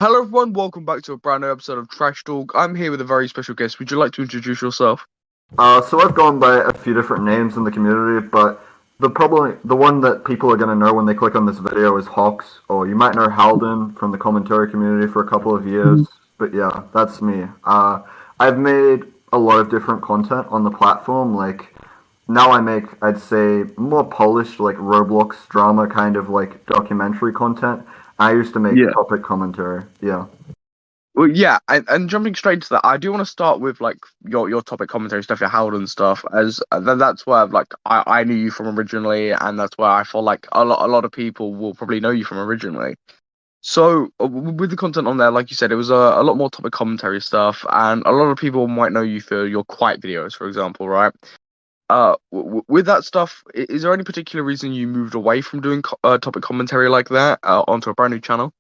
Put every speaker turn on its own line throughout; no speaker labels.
Hello everyone, welcome back to a brand new episode of Trash Talk. I'm here with a very special guest. Would you like to introduce yourself?
So I've gone by a few different names in the community, but the one that people are going to know when they click on this video is Hox, or you might know Haldyn from the commentary community for a couple of years. But yeah, that's me. I've made a lot of different content on the platform. Like now I make, I'd say, more polished, like Roblox drama kind of like documentary content. I used to make
Yeah.
topic commentary. Yeah.
Well, yeah, and jumping straight into that, I do want to start with like your topic commentary stuff, your Howden stuff, as that's where I knew you from originally, and that's where I feel like a lot of people will probably know you from originally. So with the content on there, like you said, it was a lot more topic commentary stuff, and a lot of people might know you for your quiet videos, for example, right? With that stuff, is there any particular reason you moved away from doing topic commentary like that onto a brand new channel?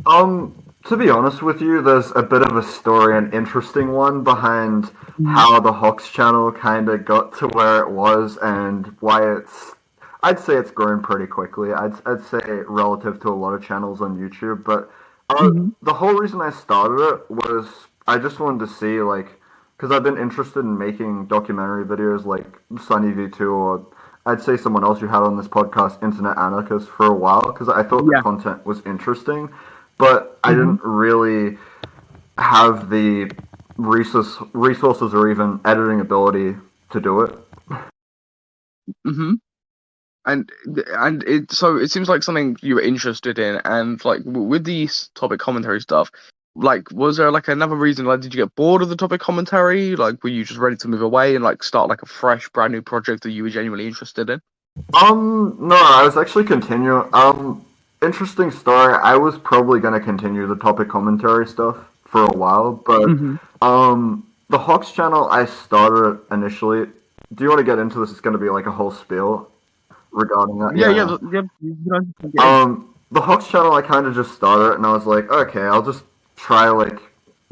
To be honest with you, there's a bit of a story, an interesting one behind how the Hox channel kind of got to where it was and why I'd say it's grown pretty quickly. I'd say relative to a lot of channels on YouTube, but the whole reason I started it was I just wanted to see, like, because I've been interested in making documentary videos like Sunny V2 or I'd say someone else you had on this podcast, Internet Anarchist, for a while because I thought the content was interesting, but I didn't really have the resources or even editing ability to do it.
Mm-hmm. And it seems like something you were interested in, and like with these topic commentary stuff, like was there like another reason? Like, did you get bored of the topic commentary? Like, were you just ready to move away and like start like a fresh, brand new project that you were genuinely interested in?
No, I was actually continuing. Interesting story. I was probably gonna continue the topic commentary stuff for a while, but the Hox channel I started initially. Do you want to get into this? It's gonna be like a whole spiel regarding that.
Yeah.
The Hox channel I kind of just started, and I was like, okay, I'll just try like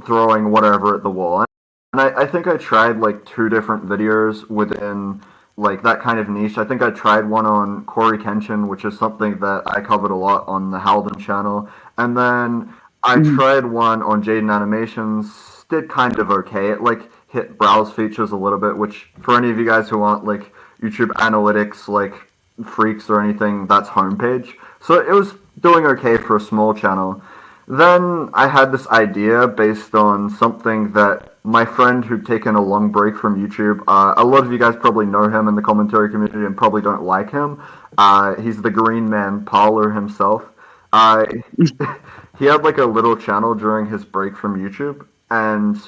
throwing whatever at the wall. And I think I tried like two different videos within like that kind of niche. I think I tried one on Corey Kenshin, which is something that I covered a lot on the Haldyn channel. And then I tried one on Jaden Animations, did kind of okay. It like hit browse features a little bit, which for any of you guys who aren't like YouTube analytics like freaks or anything, that's homepage. So it was doing okay for a small channel. Then I had this idea based on something that my friend who'd taken a long break from YouTube, a lot of you guys probably know him in the commentary community and probably don't like him. He's the Green Man Parlor himself. He had like a little channel during his break from YouTube, and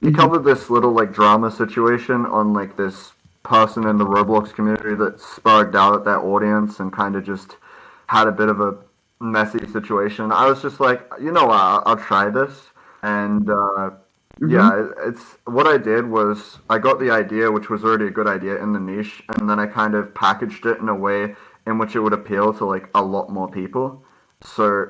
he covered this little like drama situation on like this person in the Roblox community that sparked out at that audience and kind of just had a bit of a messy situation. I was just like, you know what, I'll try this. And yeah, it's what I did was I got the idea, which was already a good idea in the niche, and then I kind of packaged it in a way in which it would appeal to like a lot more people. So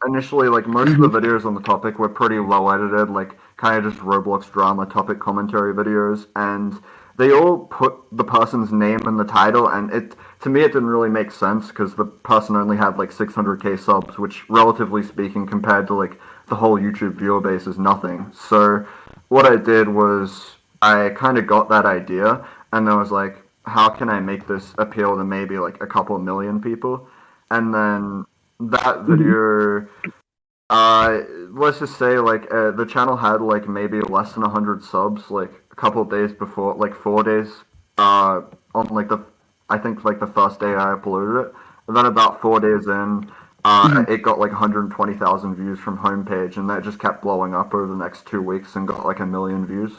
initially, like most of the videos on the topic were pretty low edited, like kind of just Roblox drama topic commentary videos, and they all put the person's name in the title, and it to me it didn't really make sense because the person only had like 600k subs, which relatively speaking compared to like the whole YouTube viewer base is nothing. So what I did was I kind of got that idea, and I was like, how can I make this appeal to maybe like a couple million people? And then that video, let's just say like the channel had like maybe less than 100 subs like a couple of days before, like 4 days on like I think like the first day I uploaded it. And then about 4 days in, it got like 120,000 views from homepage, and that just kept blowing up over the next 2 weeks and got like 1 million views.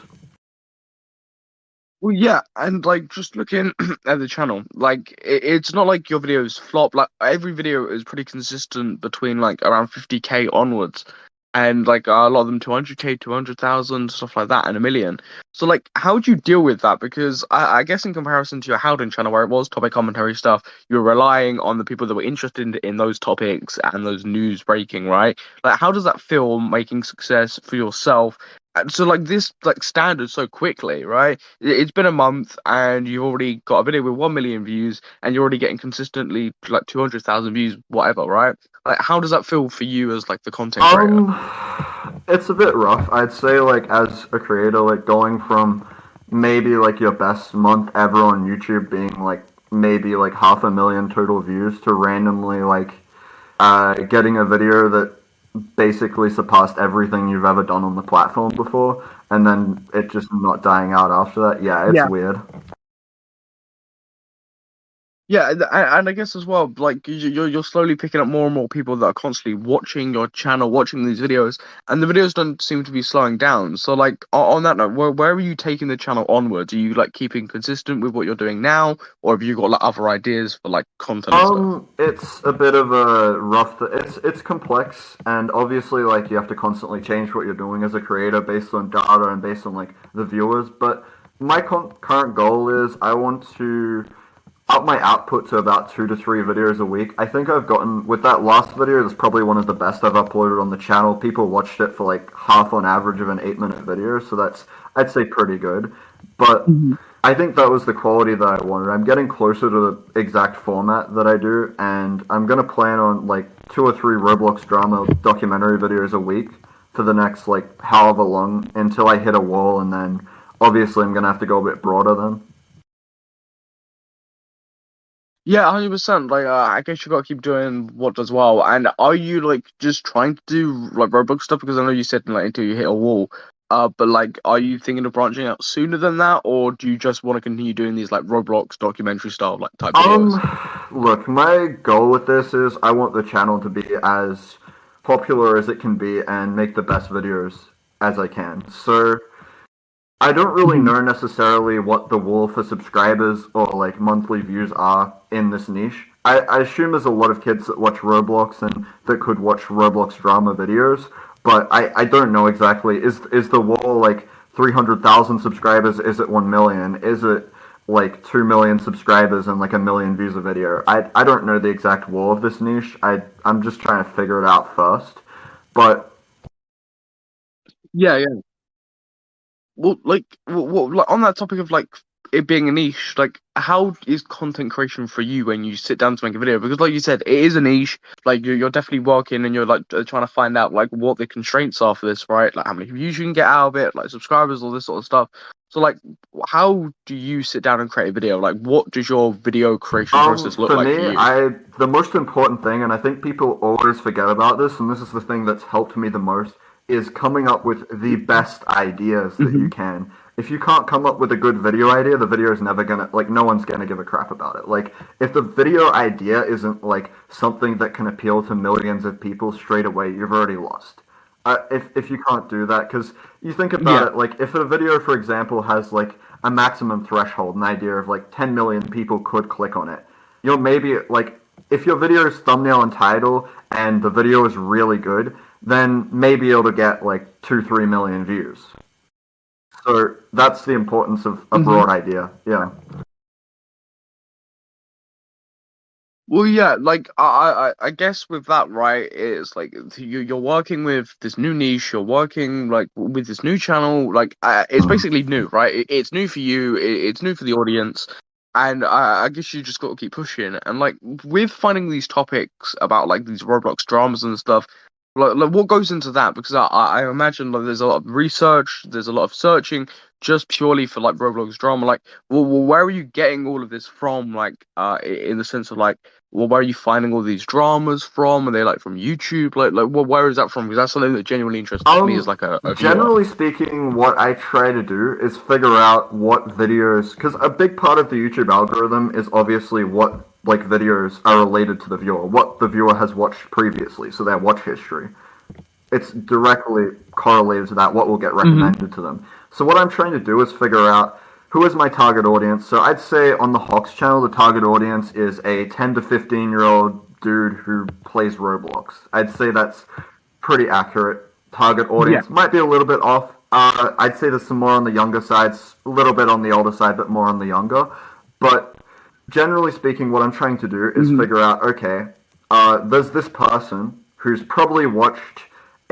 Well, yeah, and like just looking at the channel, like it's not like your videos flop. Like every video is pretty consistent between like around 50k onwards, and like a lot of them 200k, 200,000, stuff like that, and 1 million. So like, how would you deal with that? Because I guess in comparison to your Howden channel, where it was topic commentary stuff, you were relying on the people that were interested in those topics and those news breaking, right? Like, how does that feel making success for yourself? And so like this like standard so quickly, right? It's been a month and you've already got a video with 1 million views and you're already getting consistently like 200,000 views, whatever, right? Like how does that feel for you as like the content creator?
Um, it's a bit rough. I'd say like as a creator, like going from maybe like your best month ever on YouTube being like maybe like 500,000 total views to randomly like getting a video that basically surpassed everything you've ever done on the platform before, and then it just not dying out after that. Yeah, it's
Yeah.
weird.
Yeah, and I guess as well, like you're slowly picking up more and more people that are constantly watching your channel, watching these videos, and the videos don't seem to be slowing down. So, like on that note, where are you taking the channel onwards? Are you like keeping consistent with what you're doing now, or have you got like other ideas for like content and stuff?
It's a bit of a rough. It's complex, and obviously, like you have to constantly change what you're doing as a creator based on data and based on like the viewers. But my current goal is I want to up my output to about 2 to 3 videos a week. I think I've gotten with that last video. That's probably one of the best I've uploaded on the channel. People watched it for like half on average of an 8 minute video, so that's I'd say pretty good. But I think that was the quality that I wanted. I'm getting closer to the exact format that I do, and I'm gonna plan on like 2 or 3 Roblox drama documentary videos a week for the next like however long until I hit a wall, and then obviously I'm gonna have to go a bit broader then.
Yeah, 100%. Like, I guess you gotta keep doing what does well. And are you like just trying to do like Roblox stuff? Because I know you said like until you hit a wall. But like, are you thinking of branching out sooner than that, or do you just want to continue doing these like Roblox documentary style like type videos?
Look, my goal with this is I want the channel to be as popular as it can be and make the best videos as I can. So I don't really
Mhm.
know necessarily what the wall for subscribers or like monthly views are in this niche. I assume there's a lot of kids that watch Roblox and that could watch Roblox drama videos, but I don't know exactly. Is the wall like 300,000 subscribers? Is it 1 million? Is it like 2 million subscribers and like a million views a video? I don't know the exact wall of this niche. I'm just trying to figure it out first. But
Yeah, well, like on that topic of like it being a niche, like how is content creation for you when you sit down to make a video? Because like you said, it is a niche. Like you're definitely working and you're like trying to find out like what the constraints are for this, right? Like how many views you can get out of it, like subscribers, all this sort of stuff. So like, how do you sit down and create a video? Like, what does your video creation process look
For
like for
me,
you?
I the most important thing, and I think people always forget about this, and this is the thing that's helped me the most, is coming up with the best ideas that you
Hmm.
can. If you can't come up with a good video idea, the video is never gonna like no one's gonna give a crap about it. Like if the video idea isn't like something that can appeal to millions of people straight away, you've already lost. If you can't do that, because you think about
Yeah.
it, like if a video, for example, has like a maximum threshold, an idea of like 10 million people could click on it, you'll maybe like if your video's thumbnail and title and the video is really good, then maybe it'll get like 2, 3 million views. So that's the importance of a
Hmm.
broad idea. Yeah.
Well, yeah, like I guess with that, right, it's like you're working with this new niche, you're working like with this new channel, like it's basically new, right? It's new for you, it's new for the audience, and I guess you just got to keep pushing. And like with finding these topics about like these Roblox dramas and stuff, like what goes into that? Because I imagine like there's a lot of research, there's a lot of searching just purely for like Roblox drama. Like, where are you getting all of this from? Like, in the sense of like well, where are you finding all these dramas from? Are they like from YouTube? Like, well, where is that from? Because that's something that genuinely interests me as like a viewer.
Generally speaking, what I try to do is figure out what videos, because a big part of the YouTube algorithm is obviously what like videos are related to the viewer, what the viewer has watched previously, so their watch history. It's directly correlated to that, what will get
Hmm.
recommended to them. So what I'm trying to do is figure out who is my target audience. So I'd say on the Hox channel, the target audience is a 10 to 15-year-old dude who plays Roblox. I'd say that's pretty accurate. Target
Yeah.
audience might be a little bit off. I'd say there's some more on the younger sides, a little bit on the older side, but more on the younger. But generally speaking, what I'm trying to do is
Hmm.
figure out okay, there's this person who's probably watched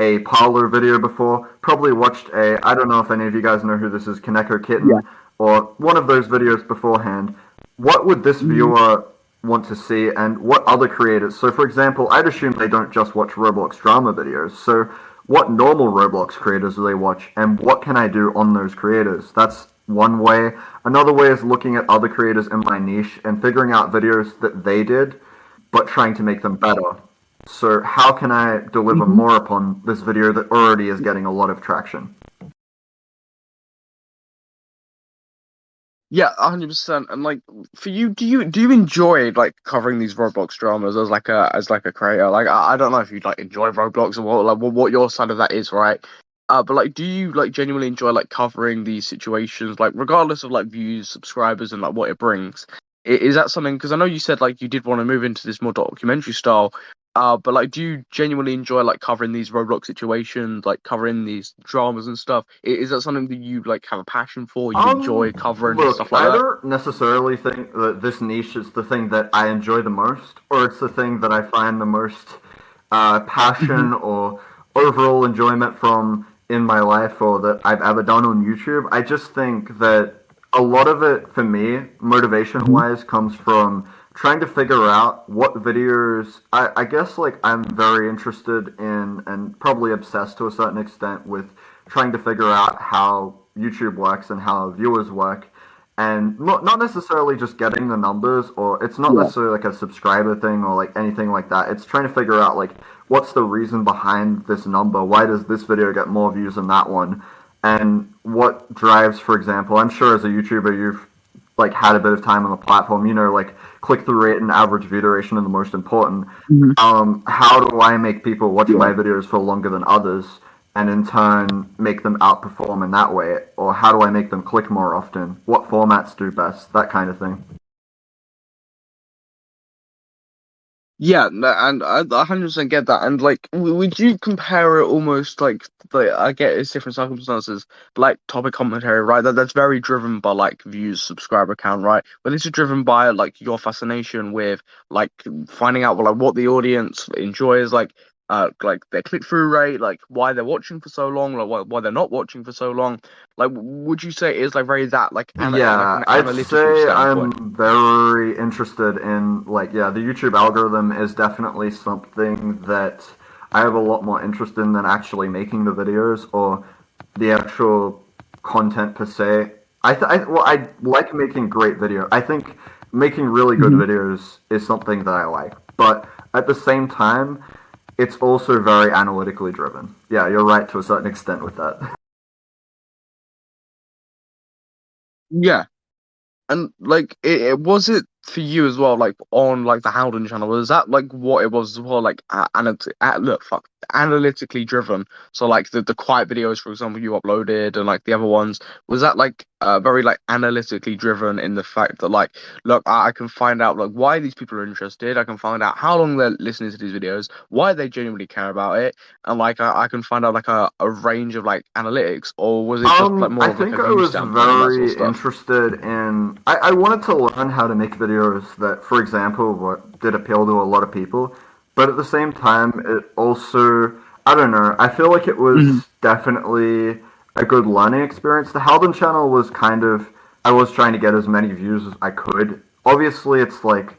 a Parlor video before, probably watched I don't know if any of you guys know who this is, Kaneko
Yeah.
Kitten, or one of those videos beforehand. What would this
Mhm.
viewer want to see, and what other creators? So, for example, I'd assume they don't just watch Roblox drama videos. So, what normal Roblox creators do they watch, and what can I do on those creators? That's one way. Another way is looking at other creators in my niche and figuring out videos that they did, but trying to make them better. So, how can I deliver
Mhm.
more upon this video that already is getting a lot of traction?
Yeah, 100%. And like for you, do you enjoy like covering these Roblox dramas as like a creator? Like I don't know if you like enjoy Roblox or what your side of that is, right? But like, do you like genuinely enjoy like covering these situations, like regardless of like views, subscribers, and like what it brings? Is that something? Because I know you said like you did want to move into this more documentary style. But like, do you genuinely enjoy like covering these Roblox situations, like covering these dramas and stuff? Is that something that you like have a passion for? You enjoy covering and
Look,
stuff like
I
that?
don't necessarily think that this niche is the thing that I enjoy the most, or it's the thing that I find the most
Hmm.
passion or overall enjoyment from in my life or that I've ever done on YouTube. I just think that a lot of it for me, motivation
Hmm.
wise, comes from trying to figure out what videos I guess like I'm very interested in and probably obsessed to a certain extent with trying to figure out how YouTube works and how viewers work and not necessarily just getting the numbers or it's not
Yeah.
necessarily like a subscriber thing or like anything like that. It's trying to figure out like what's the reason behind this number? Why does this video get more views than that one? And what drives, for example, I'm sure as a YouTuber you've like had a bit of time on the platform, you know, like click through rate and average view duration are the most important.
Hmm.
How do I make people watch
Yeah.
my videos for longer than others, and in turn make them outperform in that way? Or how do I make them click more often? What formats do best? That kind of thing.
Yeah, and I 100% get that. And like, would you compare it almost like I get it's different circumstances, like topic commentary, right? That's very driven by like views, subscriber count, right? But this is driven by like your fascination with like finding out like what the audience enjoys, like their click through rate, like why they're watching for so long, like why they're not watching for so long. Like, would you say it is like very that like
Yeah,
an
I'd
analytical
say
standpoint?
I'm very interested in like yeah, the YouTube algorithm is definitely something that I have a lot more interest in than actually making the videos or the actual content per se. Well, I like making great video. I think making really good
Mhm.
videos is something that I like, but at the same time, it's also very analytically driven. Yeah, you're right to a certain extent with that.
Yeah. And like, it was it for you as well, like on like the Haldyn channel. Was that like what it was as well, like look, fuck, analytically driven? So like the quiet videos, for example, you uploaded, and like the other ones, was that like very like analytically driven in the fact that like, look, I can find out like why these people are interested. I can find out how long they're listening to these videos, why they genuinely care about it, and like I can find out like a range of like analytics, or was it just like
I
more of like a
think I
view
was
standpoint and that sort of
very
stuff?
interested in. I wanted to learn how to make videos that, for example, what did appeal to a lot of people, but at the same time, it also, I don't know, I feel like it was
Mhm.
definitely a good learning experience. The Haldon channel was kind of, I was trying to get as many views as I could. Obviously, it's like,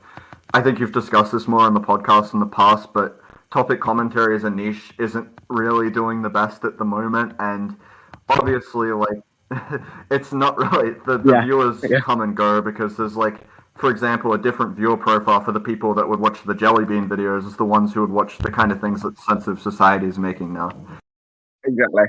I think you've discussed this more on the podcast in the past, but topic commentary as a niche isn't really doing the best at the moment, and obviously like it's not really the
Yeah.
viewers
Yeah.
come and go because there's like for example a different viewer profile for the people that would watch the jelly bean videos as the ones who would watch the kind of things that sensitive society is making now.
Exactly.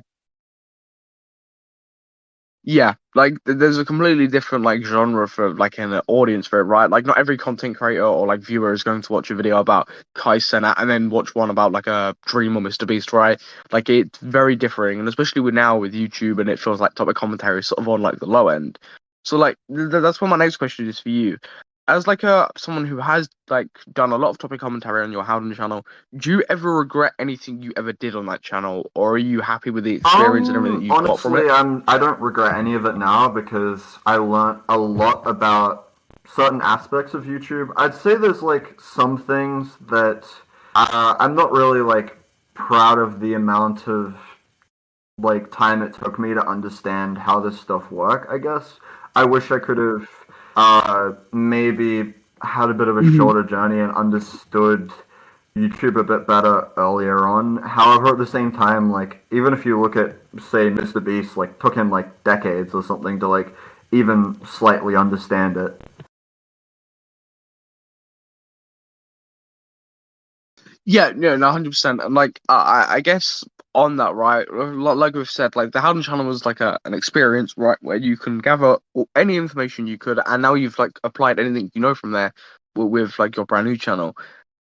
Yeah, like there's a completely different like genre for like an audience for it, right? Like not every content creator or like viewer is going to watch a video about Kai Cenat and then watch one about like a Dream or Mr. Beast, right? Like it's very differing, and especially with now with YouTube, and it feels like topic commentary is sort of on like the low end. So like that's what my next question is for you. As like a someone who has like done a lot of topic commentary on your Howden channel, do you ever regret anything you ever did on that channel, or are you happy with the experience and everything that you've got from it?
Honestly, I don't regret any of it now because I learned a lot about certain aspects of YouTube. I'd say there's like some things that I'm not really like proud of the amount of like time it took me to understand how this stuff work, I guess. I wish I could have maybe had a bit of a
Mhm.
shorter journey and understood YouTube a bit better earlier on. However, at the same time, like even if you look at say Mr. Beast, like took him like decades or something to like even slightly understand it.
Yeah, no, 100%. And like, I guess on that, right, like we've said, like the Howden channel was like an experience, right, where you can gather any information you could, and now you've like applied anything you know from there with like your brand new channel.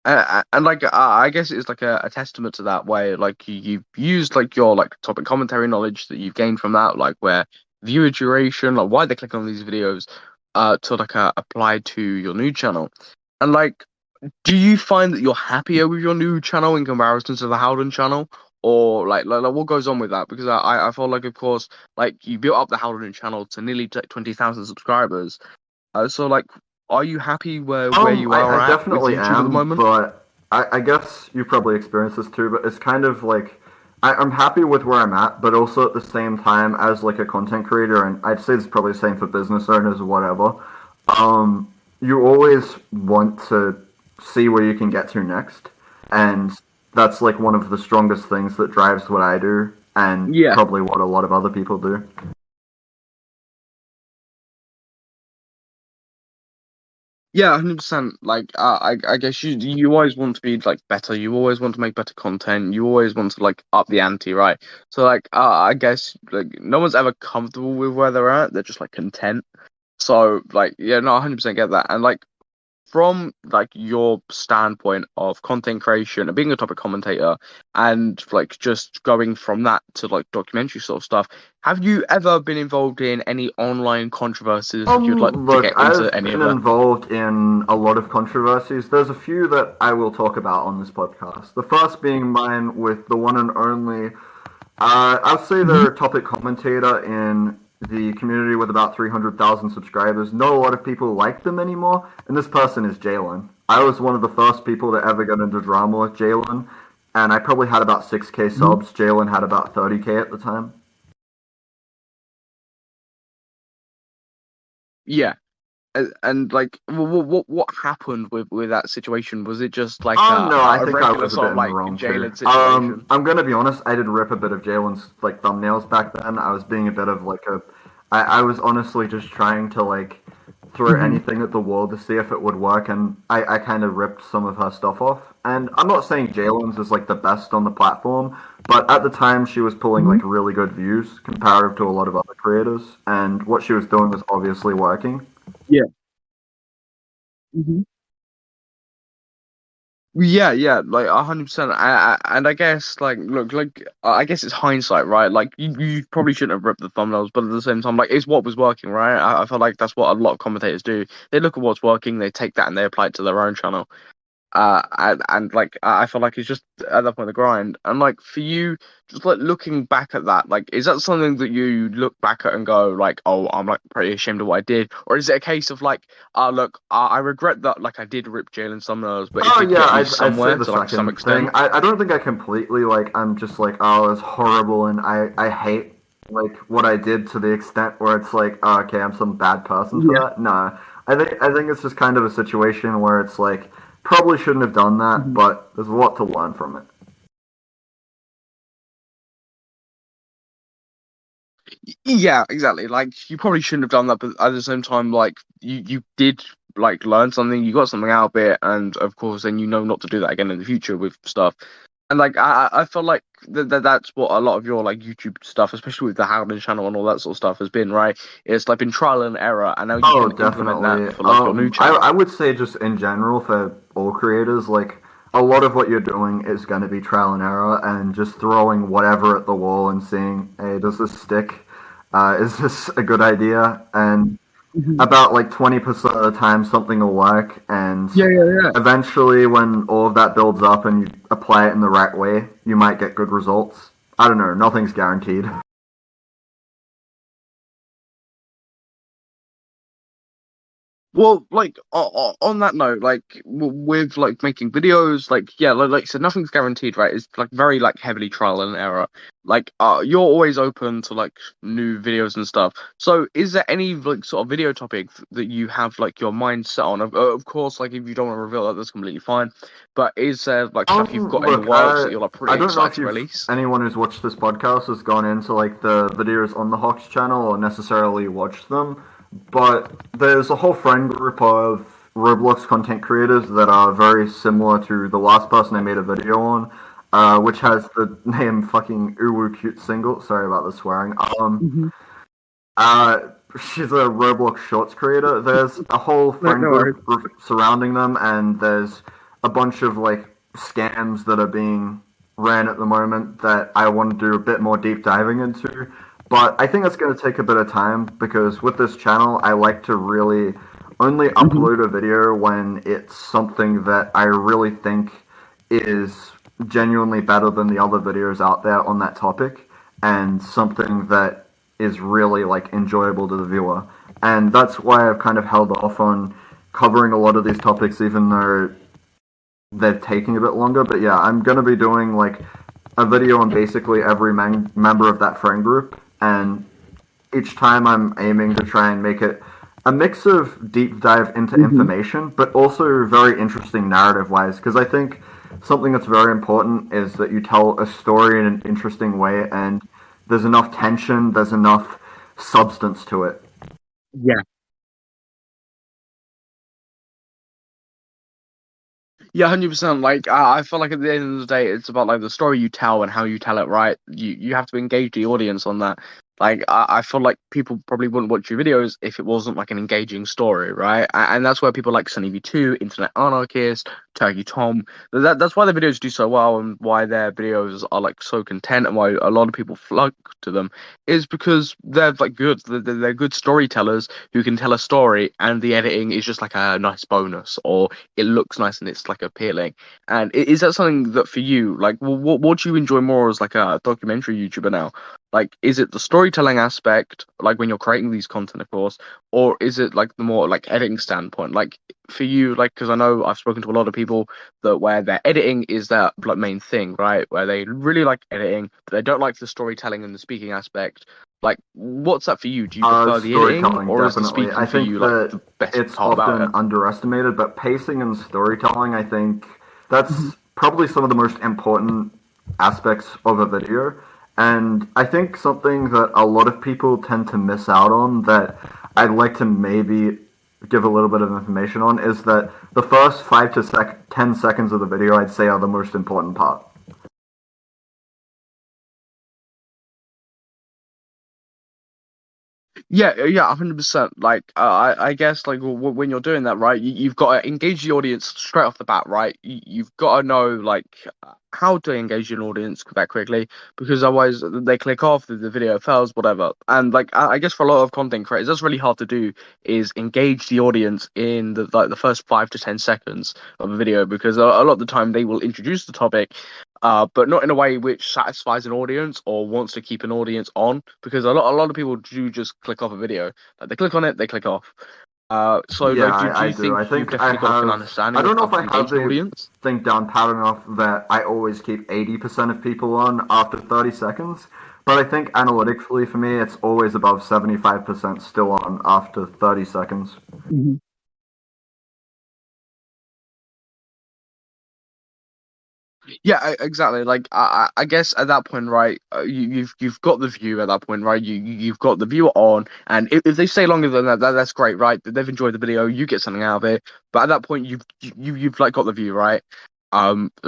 And like, I guess it's like a testament to that way, like you've used like your like topic commentary knowledge that you've gained from that, like where viewer duration, like why they click on these videos, to like apply to your new channel. And like, do you find that you're happier with your new channel in comparison to the Howden channel? Or like what goes on with that? Because I feel like, of course, like you built up the Howden channel to nearly 20,000 subscribers. So like, are you happy where you
I
are at with
definitely
YouTube at the
am,
moment?
but I guess you probably experienced this too, but it's kind of like I'm happy with where I'm at, but also at the same time, as like a content creator, and I'd say it's probably the same for business owners or whatever, um, you always want to see where you can get to next. And that's like one of the strongest things that drives what I do, and
Yeah.
probably what a lot of other people do.
Yeah, 100%. Like, I guess you always want to be like better. You always want to make better content. You always want to like up the ante, right? So like, I guess like no one's ever comfortable with where they're at. They're just like content. So like, yeah, no, 100% get that. And like, from like your standpoint of content creation and being a topic commentator and like just going from that to like documentary sort of stuff, have you ever been involved in any online controversies? If you'd like to
Look,
get into
I've
any of
been
that?
involved in a lot of controversies. There's a few that I will talk about on this podcast. The first being mine with the one and only, I'll say
Mhm.
they're a topic commentator in the community with about 300,000 subscribers. Not a lot of people like them anymore, and this person is Jalen. I was one of the first people to ever get into drama with Jalen, and I probably had about 6K
Mhm.
subs. Jalen had about 30K at the time.
Yeah. And like, what happened with that situation? Was it just like
No, I
a
think I
regular
was a bit
sort of
in the
like
wrong too.
Jalen situation?
I'm gonna be honest. I did rip a bit of Jalen's like thumbnails back then. I was being a bit of like a. I was honestly just trying to like throw
Mhm.
anything at the wall to see if it would work, and I kind of ripped some of her stuff off. And I'm not saying Jalen's is like the best on the platform, but at the time she was pulling
Mhm.
like really good views comparative to a lot of other creators, and what she was doing was obviously working.
Yeah. Yeah, like 100%. And I guess like look, like I guess it's hindsight, right? Like you probably shouldn't have ripped the thumbnails, but at the same time, like it's what was working, right? I feel like that's what a lot of commentators do. They look at what's working, they take that and they apply it to their own channel. And like I feel like it's just at that point the grind. And like for you, just like looking back at that, like is that something that you look back at and go like, oh, I'm like pretty ashamed of what I did, or is it a case of like, look, I regret that like I did rip Jalen Summers, but it
Oh
did
yeah,
get me
I'd say
somewhere
the
to like some
second thing.
extent.
I don't think I completely like I'm just like oh it's horrible and I hate like what I did to the extent where it's like oh, okay I'm some bad person for
Yeah.
that. No, I think it's just kind of a situation where it's like probably shouldn't have done that,
Mhm.
but there's a lot to learn from it.
Yeah, exactly. Like you probably shouldn't have done that, but at the same time, like you did like learn something, you got something out of it, and of course, then you know not to do that again in the future with stuff. And like I feel like that's what a lot of your like YouTube stuff, especially with the Howden channel and all that sort of stuff, has been, right? It's like been trial and error, and now you
Oh,
can implement that
definitely.
for like your new
I
channel.
would say just in general for all creators, like a lot of what you're doing is going to be trial and error and just throwing whatever at the wall and seeing, hey, does this stick? Is this a good idea? And
Mhm.
about like 20% of the time, something will work. And
Yeah.
eventually, when all of that builds up and you apply it in the right way, you might get good results. I don't know. Nothing's guaranteed.
Well, like on that note, like with like making videos, like yeah, like you said, nothing's guaranteed, right? It's like very like heavily trial and error. Like you're always open to like new videos and stuff. So is there any like sort of video topic that you have like your mind set on? Of course, like if you don't want to reveal that, that's completely fine. But is there like stuff you've got in the
Look,
works that you're like
I
pretty
don't know
excited
if
to
you've
release?
anyone who's watched this podcast has gone into like the videos on the Hox channel or necessarily watched them, but there's a whole friend group of Roblox content creators that are very similar to the last person I made a video on, which has the name fucking Uwu Cute Single. Sorry about the swearing.
Hmm.
Uh, she's a Roblox Shorts creator. There's a whole
No,
friend
no worries.
group surrounding them, and there's a bunch of like scams that are being ran at the moment that I want to do a bit more deep diving into. But I think that's going to take a bit of time because with this channel, I like to really only
Hmm.
upload a video when it's something that I really think is genuinely better than the other videos out there on that topic and something that is really like enjoyable to the viewer. And that's why I've kind of held off on covering a lot of these topics even though they're taking a bit longer. But yeah, I'm going to be doing like a video on basically every member of that friend group, and each time I'm aiming to try and make it a mix of deep dive into
Hmm.
information, but also very interesting narrative wise. Because I think something that's very important is that you tell a story in an interesting way, and there's enough tension, there's enough substance to it.
Yeah. Yeah, 100%. Like I feel like at the end of the day, it's about like the story you tell and how you tell it, right? You have to engage the audience on that. Like I feel like people probably wouldn't watch your videos if it wasn't like an engaging story, right? And that's where people like Sunny V2, Internet Anarchist, Turkey Tom, that's why their videos do so well and why their videos are like so content and why a lot of people flock to them is because they're like good. They're good storytellers who can tell a story and the editing is just like a nice bonus or it looks nice and it's like appealing. And is that something that for you, like, what do you enjoy more as like a documentary YouTuber now? Like, is it the storytelling aspect, like when you're creating these content, of course, or is it like the more like editing standpoint? Like for you, like, because I know I've spoken to a lot of people that where their editing is their like main thing, right? Where they really like editing, but they don't like the storytelling and the speaking aspect. Like, what's that for you? Do you prefer the editing,
Storytelling,
or is the
definitely.
speaking
I
for
think
you like
that
the best
it's
part about
often
it?
underestimated, but pacing and storytelling, I think
Mhm.
that's probably some of the most important aspects of a video. And I think something that a lot of people tend to miss out on that I'd like to maybe give a little bit of information on is that the first 10 seconds of the video, I'd say, are the most important part.
Yeah, yeah, 100%. Like, I guess, like, when you're doing that, right, you've got to engage the audience straight off the bat, right? You've got to know, like, how to engage an audience that quickly, because otherwise they click off, the video fails, whatever. And, like, I guess for a lot of content creators, that's really hard to do, is engage the audience in the like the first 5 to 10 seconds of a video, because a lot of the time they will introduce the topic, but not in a way which satisfies an audience or wants to keep an audience on, because a lot of people do just click off a video. Like they click on it, they click off. So
Yeah,
like, do
I
you
do. I
think you've
think I
definitely got like an
have. I
understanding of
don't know
how
if
to
I have
engage an
the
audience?
thing down pat enough that I always keep 80% of people on after 30 seconds. But I think analytically for me, it's always above 75% still on after 30 seconds.
Yeah, exactly. Like I guess at that point, right? You've got the view at that point, right? You've got the viewer on, and if they stay longer than that, that's great, right? They've enjoyed the video, you get something out of it. But at that point, you've like got the view, right?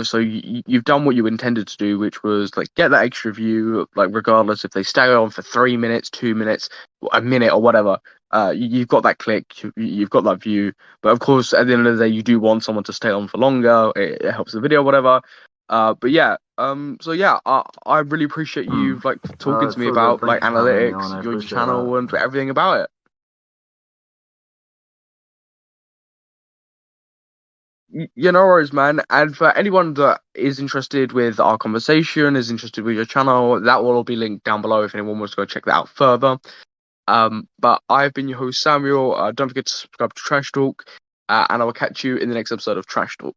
So you've done what you intended to do, which was like get that extra view, like regardless if they stay on for 3 minutes, 2 minutes, a minute, or whatever. You've got that click, you've got that view. But of course, at the end of the day, you do want someone to stay on for longer. It helps the video, whatever. But yeah, so yeah, I really appreciate
Hmm.
you like talking to
It's
me
so good.
about
Thank
like
you for having me
analytics,
on. I
your
appreciate that.
channel, and everything about it. Yeah, no worries, man. And for anyone that is interested with our conversation, is interested with your channel, that will all be linked down below if anyone wants to go check that out further. But I've been your host, Samuel. Don't forget to subscribe to Trash Talk, and I will catch you in the next episode of Trash Talk.